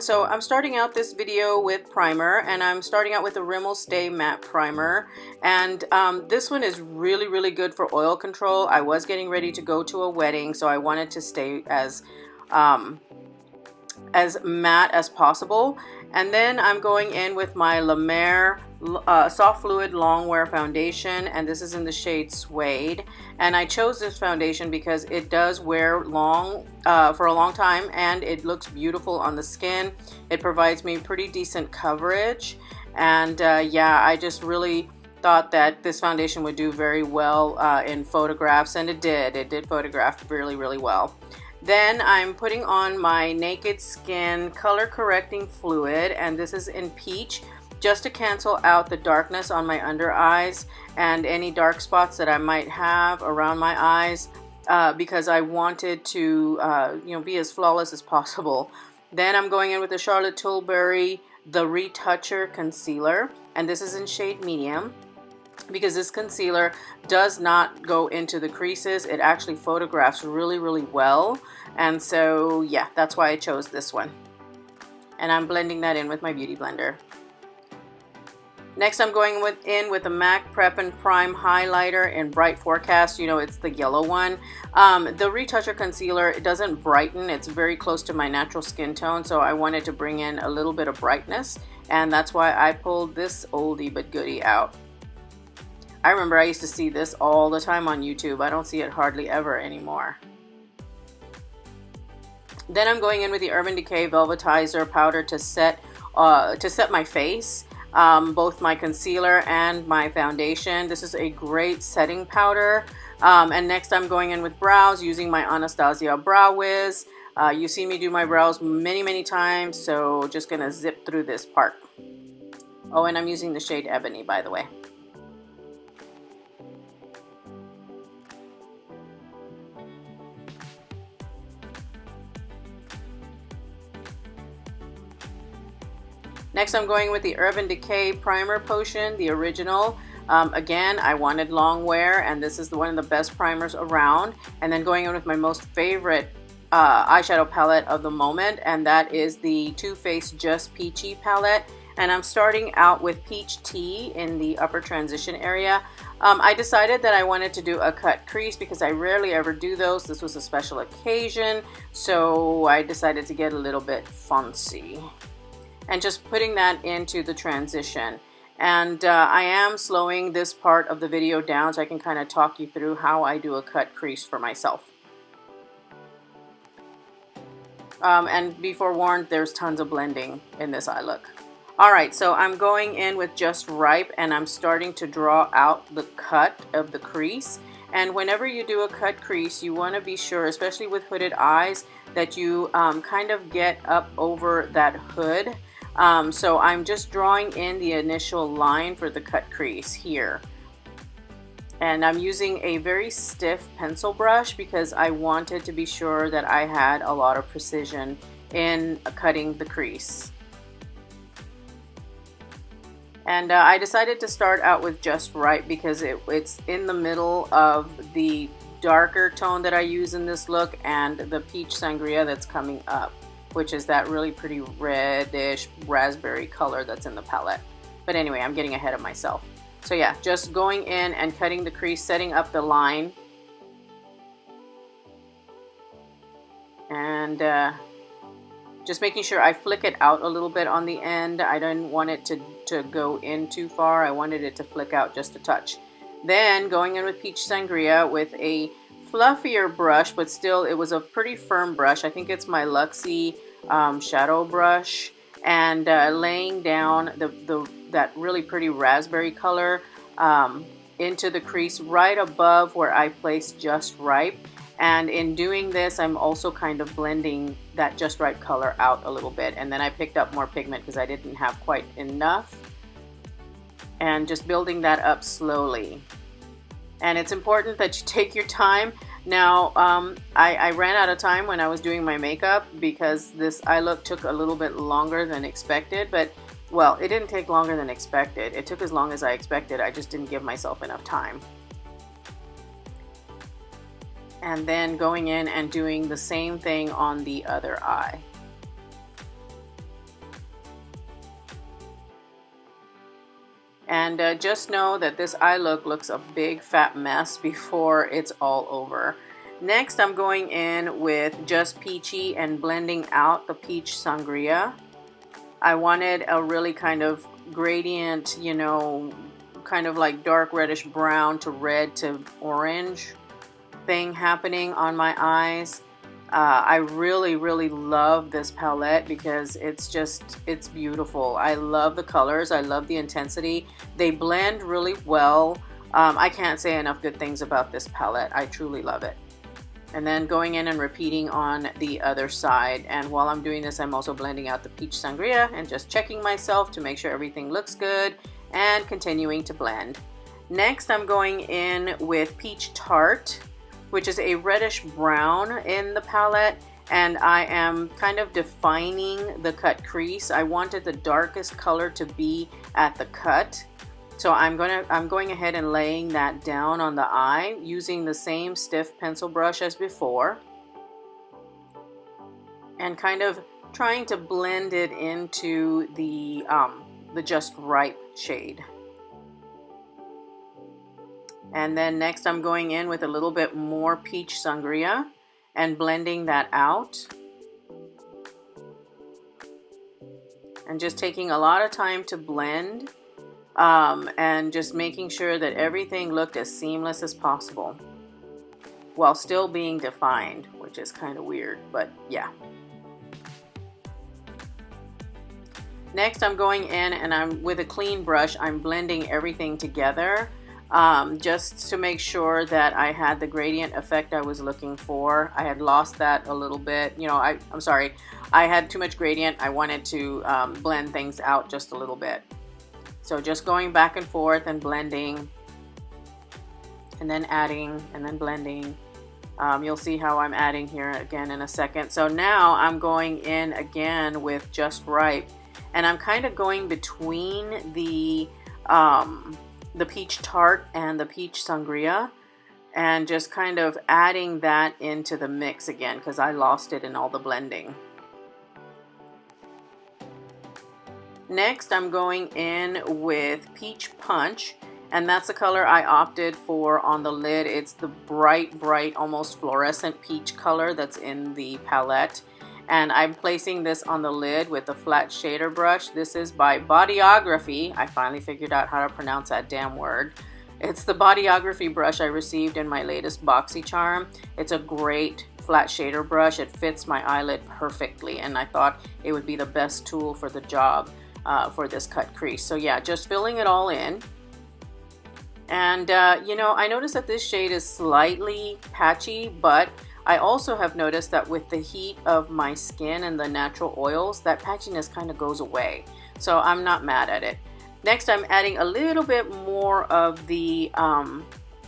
So I'm starting out this video with primer, and I'm starting out with the Rimmel Stay Matte Primer, and this one is really good for oil control. I was getting ready to go to a wedding, so I wanted to stay as matte as possible. And then I'm going in with my La Mer Soft Fluid Long Wear Foundation, and this is in the shade Suede. And I chose this foundation because it does wear long for a long time, and it looks beautiful on the skin. It provides me pretty decent coverage, and yeah, I just really thought that this foundation would do very well in photographs, and it did. It did photograph really well. Then I'm putting on my Naked Skin Color Correcting Fluid, and this is in Peach, just to cancel out the darkness on my under eyes and any dark spots that I might have around my eyes, because I wanted to you know, be as flawless as possible. Then I'm going in with the Charlotte Tilbury The Retoucher Concealer, and this is in shade Medium, because this concealer does not go into the creases. It actually photographs really well, and so yeah, that's why I chose this one. And I'm blending that in with my beauty blender. Next, I'm going in with the MAC Prep and Prime highlighter in Bright Forecast. You know, it's the yellow one. The Retoucher concealer, it doesn't brighten. It's very close to my natural skin tone, so I wanted to bring in a little bit of brightness, and that's why I pulled this oldie but goodie out. I remember I used to see this all the time on YouTube. I don't see it hardly ever anymore. Then I'm going in with the Urban Decay Velvetizer powder to set my face, both my concealer and my foundation. This is a great setting powder. And next I'm going in with brows using my Anastasia Brow Wiz. You've seen me do my brows many times, so just gonna zip through this part. Oh, and I'm using the shade Ebony, by the way. Next, I'm going with the Urban Decay Primer Potion, the original. Again, I wanted long wear, and this is one of the best primers around. And then going in with my most favorite eyeshadow palette of the moment, and that is the Too Faced Just Peachy palette. And I'm starting out with Peach Tea in the upper transition area. I decided that I wanted to do a cut crease because I rarely ever do those. This was a special occasion, so I decided to get a little bit fancy. And just putting that into the transition. And I am slowing this part of the video down so I can kind of talk you through how I do a cut crease for myself. And be forewarned, there's tons of blending in this eye look. Alright, so I'm going in with Just Ripe, and I'm starting to draw out the cut of the crease. And whenever you do a cut crease, you want to be sure, especially with hooded eyes, that you kind of get up over that hood. So I'm just drawing in the initial line for the cut crease here. And I'm using a very stiff pencil brush because I wanted to be sure that I had a lot of precision in cutting the crease. And I decided to start out with Just Right because it's in the middle of the darker tone that I use in this look and the Peach Sangria that's coming up, which is that really pretty reddish raspberry color that's in the palette. But anyway, I'm getting ahead of myself. So yeah, just going in and cutting the crease, setting up the line. And just making sure I flick it out a little bit on the end. I didn't want it to go in too far. I wanted it to flick out just a touch. Then going in with Peach Sangria with a fluffier brush, but still it was a pretty firm brush. I think it's my Luxie shadow brush, and laying down that really pretty raspberry color into the crease right above where I placed Just Ripe. And in doing this, I'm also kind of blending that just right color out a little bit. And then I picked up more pigment because I didn't have quite enough. And just building that up slowly. And it's important that you take your time. Now, I ran out of time when I was doing my makeup because this eye look took a little bit longer than expected. But, well, it didn't take longer than expected. It took as long as I expected. I just didn't give myself enough time. And then going in and doing the same thing on the other eye. And just know that this eye look looks a big fat mess before it's all over. Next, I'm going in with just Peachy and blending out the peach sangria. I wanted a really kind of gradient, you know, kind of like dark reddish brown to red to orange thing happening on my eyes. I really love this palette because it's beautiful. I love the colors. I love the intensity. They blend really well. I can't say enough good things about this palette. I truly love it. And then going in and repeating on the other side. And while I'm doing this, I'm also blending out the peach sangria and just checking myself to make sure everything looks good and continuing to blend. Next, I'm going in with Peach Tart, which is a reddish brown in the palette, and I am kind of defining the cut crease. I wanted the darkest color to be at the cut, so I'm going ahead and laying that down on the eye using the same stiff pencil brush as before, and kind of trying to blend it into the Just Right shade. And then next I'm going in with a little bit more peach sangria and blending that out. And just taking a lot of time to blend and just making sure that everything looked as seamless as possible while still being defined, which is kind of weird, but yeah. Next I'm going in and I'm with a clean brush, I'm blending everything together. Just to make sure that I had the gradient effect I was looking for. I had lost that a little bit. You know, I'm sorry. I had too much gradient. I wanted to blend things out just a little bit. So just going back and forth and blending. And then adding and then blending. You'll see how I'm adding here again in a second. So now I'm going in again with Just Right. And I'm kind of going between the peach tart and the peach sangria and just kind of adding that into the mix again because I lost it in all the blending. Next I'm going in with Peach Punch, and that's the color I opted for on the lid. It's the bright almost fluorescent peach color that's in the palette. And I'm placing this on the lid with a flat shader brush. This is by Bodyography. I finally figured out how to pronounce that damn word. It's the Bodyography brush I received in my latest BoxyCharm. It's a great flat shader brush. It fits my eyelid perfectly, and I thought it would be the best tool for the job for this cut crease. So yeah, just filling it all in. And you know, I noticed that this shade is slightly patchy, but I also have noticed that with the heat of my skin and the natural oils, that patchiness kind of goes away. So I'm not mad at it. Next, I'm adding a little bit more of the, I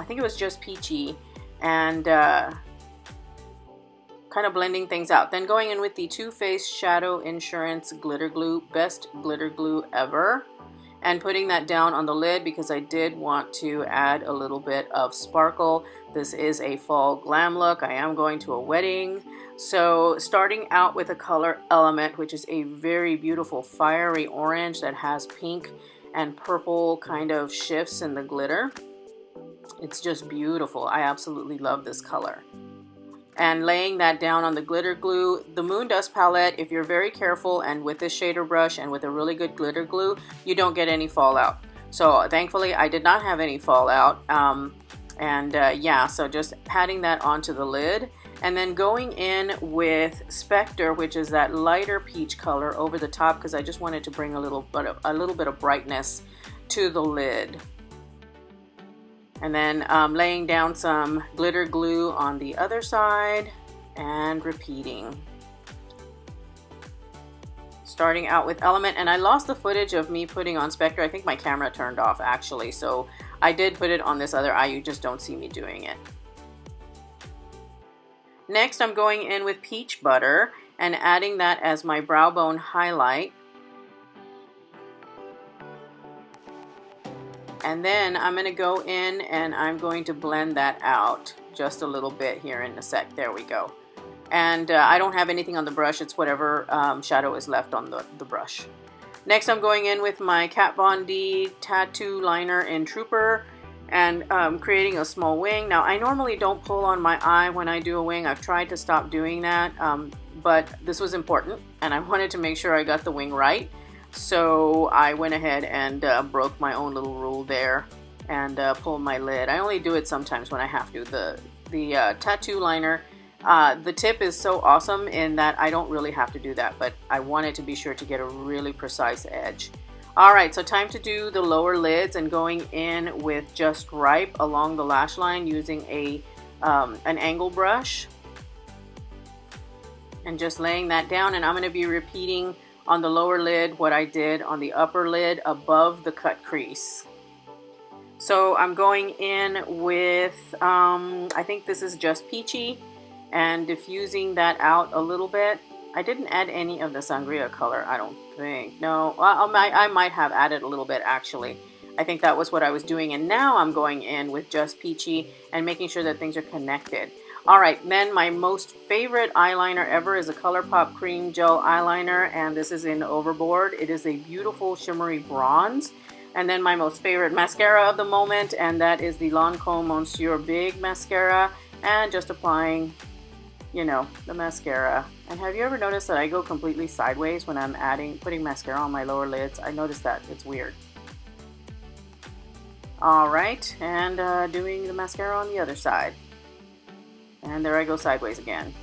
think it was just Peachy, and kind of blending things out. Then going in with the Too Faced Shadow Insurance Glitter Glue, best glitter glue ever. And putting that down on the lid because I did want to add a little bit of sparkle. This is a fall glam look. I am going to a wedding. So starting out with a color element, which is a very beautiful fiery orange that has pink and purple kind of shifts in the glitter. It's just beautiful. I absolutely love this color. And laying that down on the glitter glue. The Moondust palette, if you're very careful and with this shader brush and with a really good glitter glue, you don't get any fallout. So thankfully I did not have any fallout. Yeah, so just patting that onto the lid. And then going in with Spectre, which is that lighter peach color over the top because I just wanted to bring a little bit of brightness to the lid. And then laying down some glitter glue on the other side and repeating. Starting out with Element, and I lost the footage of me putting on Spectre. I think my camera turned off actually, so I did put it on this other eye. You just don't see me doing it. Next, I'm going in with Peach Butter and adding that as my brow bone highlight. And then I'm going to go in and I'm going to blend that out just a little bit here in a sec. There we go. And I don't have anything on the brush. It's whatever shadow is left on the brush. Next, I'm going in with my Kat Von D tattoo liner in Trooper and creating a small wing. Now, I normally don't pull on my eye when I do a wing. I've tried to stop doing that, but this was important and I wanted to make sure I got the wing right. So I went ahead and broke my own little rule there and pulled my lid. I only do it sometimes when I have to. The tattoo liner, the tip is so awesome in that I don't really have to do that, but I wanted to be sure to get a really precise edge. Alright, so time to do the lower lids and going in with Just Ripe along the lash line using an angle brush. And just laying that down, and I'm going to be repeating on the lower lid what I did on the upper lid above the cut crease. So I'm going in with, I think this is just Peachy, and diffusing that out a little bit. I didn't add any of the sangria color, I don't think. No, I might have added a little bit actually. I think that was what I was doing, and now I'm going in with just Peachy and making sure that things are connected. Alright, then my most favorite eyeliner ever is a ColourPop Cream Gel Eyeliner, and this is in Overboard. It is a beautiful shimmery bronze. And then my most favorite mascara of the moment, and that is the Lancome Monsieur Big Mascara, and just applying, you know, the mascara. And have you ever noticed that I go completely sideways when I'm putting mascara on my lower lids? I noticed that. It's weird. Alright, and doing the mascara on the other side. And there I go sideways again.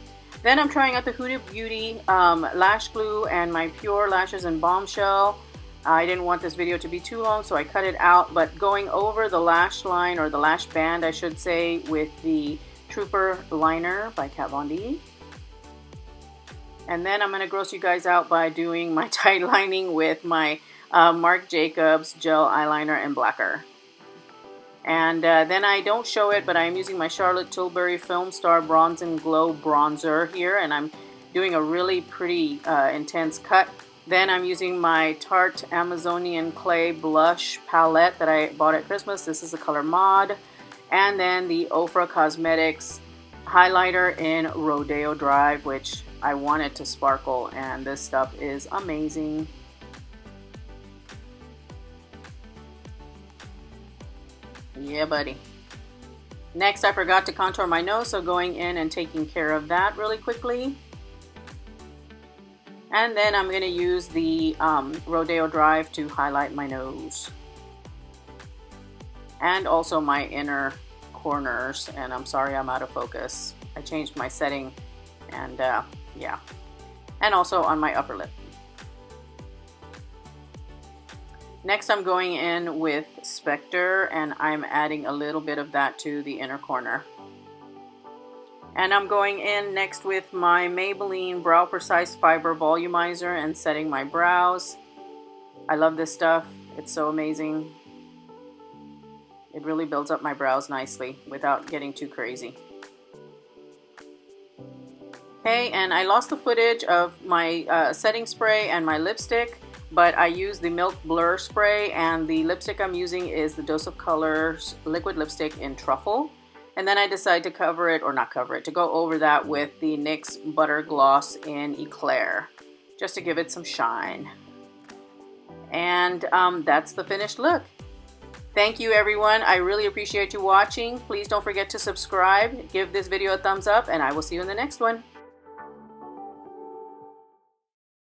Then I'm trying out the Huda Beauty lash glue and my Pure Lashes in Bombshell. I didn't want this video to be too long, so I cut it out. But going over the lash line, or the lash band I should say, with the Trooper liner by Kat Von D. And then I'm going to gross you guys out by doing my tight lining with my Marc Jacobs gel eyeliner in Blaquer. And then I don't show it, but I'm using my Charlotte Tilbury Filmstar Bronze and Glow bronzer here, and I'm doing a really pretty intense cut. Then I'm using my Tarte Amazonian Clay blush palette that I bought at Christmas. This is the color Mod. And then the Ofra Cosmetics highlighter in Rodeo Drive, which I wanted to sparkle, and this stuff is amazing. Yeah, buddy. Next, I forgot to contour my nose, so going in and taking care of that really quickly. And then I'm going to use the Rodeo Drive to highlight my nose. And also my inner corners. And I'm sorry I'm out of focus. I changed my setting, and yeah. And also on my upper lip. Next, I'm going in with Spectre, and I'm adding a little bit of that to the inner corner. And I'm going in next with my Maybelline Brow Precise Fiber Volumizer and setting my brows. I love this stuff. It's so amazing. It really builds up my brows nicely without getting too crazy. Okay, and I lost the footage of my setting spray and my lipstick, but I used the Milk Blur Spray, and the lipstick I'm using is the Dose of Colors liquid lipstick in Truffle. And then I decided to cover it, or not cover it, to go over that with the NYX Butter Gloss in Eclair, just to give it some shine. And that's the finished look. Thank you, everyone. I really appreciate you watching. Please don't forget to subscribe, give this video a thumbs up, and I will see you in the next one.